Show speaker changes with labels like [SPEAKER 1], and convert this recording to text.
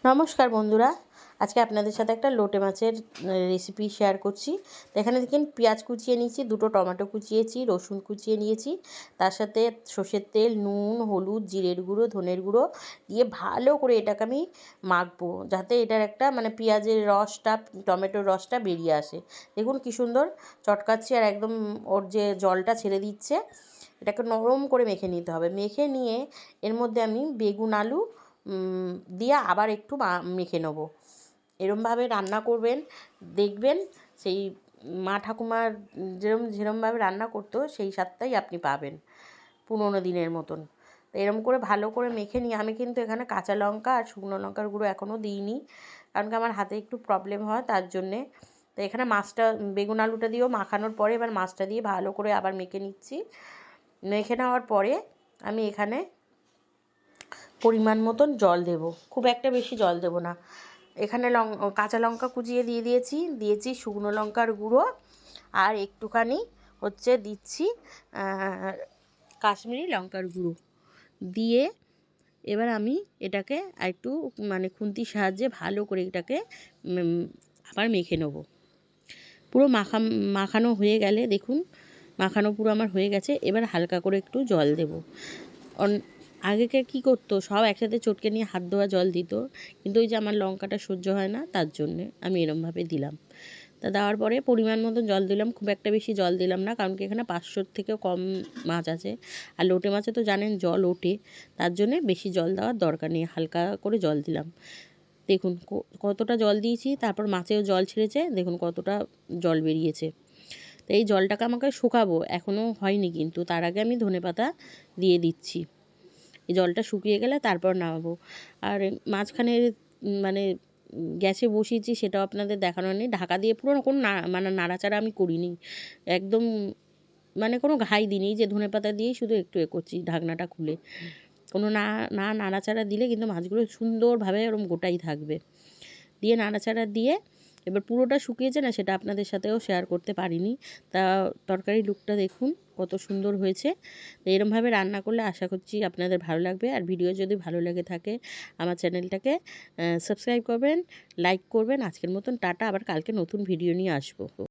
[SPEAKER 1] নমস্কার বন্ধুরা, আজকে আপনাদের সাথে একটা লোটে মাছের রেসিপি শেয়ার করছি। এখানে দেখেন পেঁয়াজ কুচিয়ে নিয়েছি, দুটো টমেটো কুচিয়েছি, রসুন কুচিয়ে নিয়েছি, তার সাথে সর্ষের তেল, নুন, হলুদ, জিরের গুঁড়ো, ধনের গুঁড়ো দিয়ে ভালো করে এটাকে আমি মাখবো, যাতে এটার একটা পেঁয়াজের রসটা, টমেটোর রসটা বেরিয়ে আসে। দেখুন কি সুন্দর চটকাচ্ছি আর একদম ওর যে জলটা ছেড়ে দিচ্ছে। এটাকে নরম করে মেখে নিতে হবে। মেখে নিয়ে এর মধ্যে আমি বেগুন, আলু দিয়ে আবার একটু মেখে নেব। এরমভাবে রান্না করবেন, দেখবেন সেই মা ঠাকুমার যেরমভাবে রান্না করতো সেই স্বাদটাই আপনি পাবেন পুরোনো দিনের মতন। তো এরম করে ভালো করে মেখে নিয়ে আমি কিন্তু এখানে কাঁচা লঙ্কা আর শুকনো লঙ্কার গুঁড়ো এখনও দিইনি, কারণ কি আমার হাতে একটু প্রবলেম হয় তার জন্যে। তো এখানে মাছটা, বেগুন আলুটা দিয়েও মাখানোর পরে এবার মাছটা দিয়ে ভালো করে আবার মেখে নিচ্ছি। মেখে নেওয়ার পরে আমি এখানে পরিমাণ মতন জল দেব, খুব একটা বেশি জল দেব না। এখানে কাঁচা লঙ্কা কুচিয়ে দিয়েছি শুকনো লঙ্কার গুঁড়ো, আর একটুখানি দিচ্ছি কাশ্মীরি লঙ্কার গুঁড়ো দিয়ে এবার আমি এটাকে একটু খুন্তির সাহায্যে ভালো করে এটাকে আবার মেখে নেব। পুরো মাখানো হয়ে গেলে দেখুন, মাখানো পুরো আমার হয়ে গেছে। এবার হালকা করে একটু জল দেব। আগেকে কী করতো, সব একসাথে চটকে নিয়ে হাত ধোয়া জল দিত, কিন্তু ওই যে আমার লঙ্কাটা সহ্য হয় না, তার জন্যে আমি এরমভাবে দিলাম। তা দেওয়ার পরে পরিমাণ মতন জল দিলাম, খুব একটা বেশি জল দিলাম না, কারণ কি এখানে 500 থেকেও কম মাছ আছে, আর লোটে মাছে তো জানেন জল ওঠে, তার জন্যে বেশি জল দেওয়ার দরকার নেই, হালকা করে জল দিলাম। দেখুন কতটা জল দিয়েছি, তারপর মাছেও জল ছেড়েছে, দেখুন কতটা জল বেরিয়েছে। তো এই জলটাকে আমাকে শুকাবো, এখনও হয়নি কিন্তু, তার আগে আমি ধনেপাতা দিয়ে দিচ্ছি। এই জলটা শুকিয়ে গেলে তারপর নামাবো। আর মাঝখানে গ্যাসে বসিয়েছি, সেটাও আপনাদের দেখানো নেই। ঢাকা দিয়ে পুরো কোনো নাড়াচাড়া আমি করিনি, একদম কোনো ঘাই দিইনি, যে ধনেপাতা দিয়েই শুধু একটু করছি ঢাকনাটা খুলে। কোনো নাড়াচাড়া দিলে কিন্তু মাছগুলো সুন্দরভাবে ওরকম গোটাই থাকবে। দিয়ে নাড়াচাড়া দিয়ে এবার পুরোটা শুকিয়েছে না, সেটা আপনাদের সাথেও শেয়ার করতে পারিনি। তা তরকারির লুকটা দেখুন কত সুন্দর হয়েছে। তো এরমভাবে রান্না করলে আশা করছি আপনাদের ভালো লাগবে। আর ভিডিও যদি ভালো লেগে থাকে আমার চ্যানেলটাকে সাবস্ক্রাইব করবেন, লাইক করবেন। আজকের মতন টাটা, আবার কালকে নতুন ভিডিও নিয়ে আসবো।